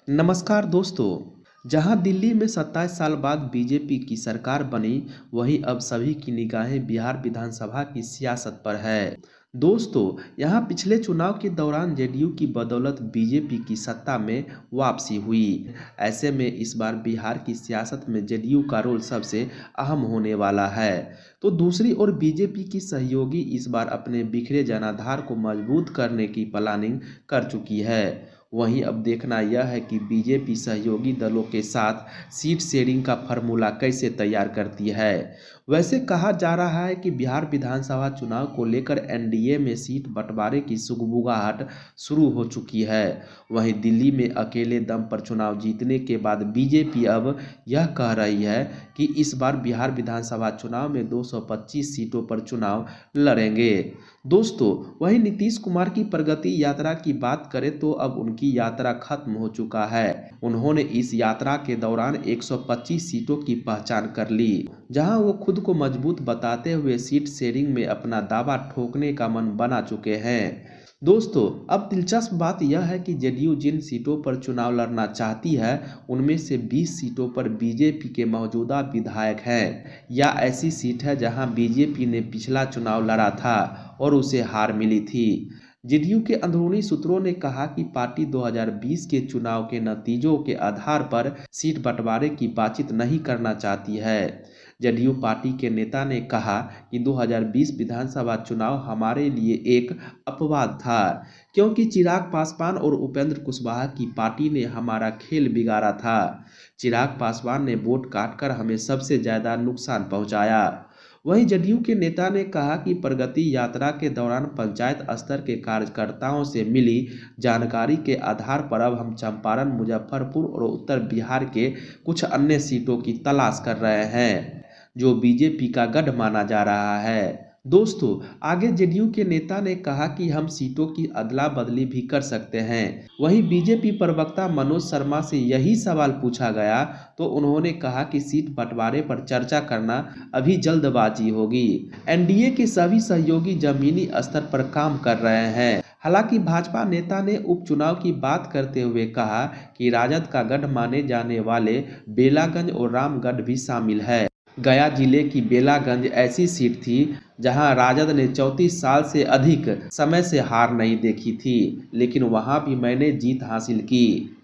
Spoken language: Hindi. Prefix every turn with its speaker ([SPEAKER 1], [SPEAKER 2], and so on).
[SPEAKER 1] नमस्कार दोस्तों। जहां दिल्ली में 27 साल बाद बीजेपी की सरकार बनी, वहीं अब सभी की निगाहें बिहार विधानसभा की सियासत पर है। दोस्तों, यहां पिछले चुनाव के दौरान जेडीयू की बदौलत बीजेपी की सत्ता में वापसी हुई। ऐसे में इस बार बिहार की सियासत में जेडीयू का रोल सबसे अहम होने वाला है। तो दूसरी ओर बीजेपी की सहयोगी इस बार अपने बिखरे जनाधार को मजबूत करने की प्लानिंग कर चुकी है। वहीं अब देखना यह है कि बीजेपी सहयोगी दलों के साथ सीट शेयरिंग का फॉर्मूला कैसे तैयार करती है। वैसे कहा जा रहा है कि बिहार विधानसभा चुनाव को लेकर एनडीए में सीट बंटवारे की सुगबुगाहट शुरू हो चुकी है। वहीं दिल्ली में अकेले दम पर चुनाव जीतने के बाद बीजेपी अब यह कह रही है कि इस बार बिहार विधानसभा चुनाव में 225 सीटों पर चुनाव लड़ेंगे। दोस्तों, वहीं नीतीश कुमार की प्रगति यात्रा की बात करें तो अब उनकी यात्रा खत्म हो चुका है। उन्होंने इस यात्रा के दौरान 125 सीटों की पहचान कर ली, जहां वो खुद को मजबूत बताते हुए सीट शेयरिंग में अपना दावा ठोकने का मन बना चुके हैं। दोस्तों, अब दिलचस्प बात यह है कि जेडीयू जिन सीटों पर चुनाव लड़ना चाहती है, उनमें से 20 सीटों पर बीजेपी के मौजूदा विधायक हैं, या ऐसी सीट है जहां बीजेपी ने पिछला चुनाव लड़ा था और उसे हार मिली थी। जेडीयू के अंदरूनी सूत्रों ने कहा कि पार्टी 2020 के चुनाव के नतीजों के आधार पर सीट बंटवारे की बातचीत नहीं करना चाहती है। जेडीयू पार्टी के नेता ने कहा कि 2020 विधानसभा चुनाव हमारे लिए एक अपवाद था, क्योंकि चिराग पासवान और उपेंद्र कुशवाहा की पार्टी ने हमारा खेल बिगाड़ा था। चिराग पासवान ने वोट काटकर हमें सबसे ज्यादा नुकसान पहुंचाया। वहीं जदयू के नेता ने कहा कि प्रगति यात्रा के दौरान पंचायत स्तर के कार्यकर्ताओं से मिली जानकारी के आधार पर अब हम चंपारण, मुजफ्फरपुर और उत्तर बिहार के कुछ अन्य सीटों की तलाश कर रहे हैं, जो बीजेपी का गढ़ माना जा रहा है। दोस्तों, आगे जेडीयू के नेता ने कहा कि हम सीटों की अदला बदली भी कर सकते हैं। वहीं बीजेपी प्रवक्ता मनोज शर्मा से यही सवाल पूछा गया तो उन्होंने कहा कि सीट बंटवारे पर चर्चा करना अभी जल्दबाजी होगी। एनडीए के सभी सहयोगी जमीनी स्तर पर काम कर रहे हैं। हालांकि भाजपा नेता ने उपचुनाव की बात करते हुए कहा कि राजद का गढ़ माने जाने वाले बेलागंज और रामगढ़ भी शामिल है। गया जिले की बेलागंज ऐसी सीट थी जहां राजद ने 34 साल से अधिक समय से हार नहीं देखी थी, लेकिन वहां भी मैंने जीत हासिल की।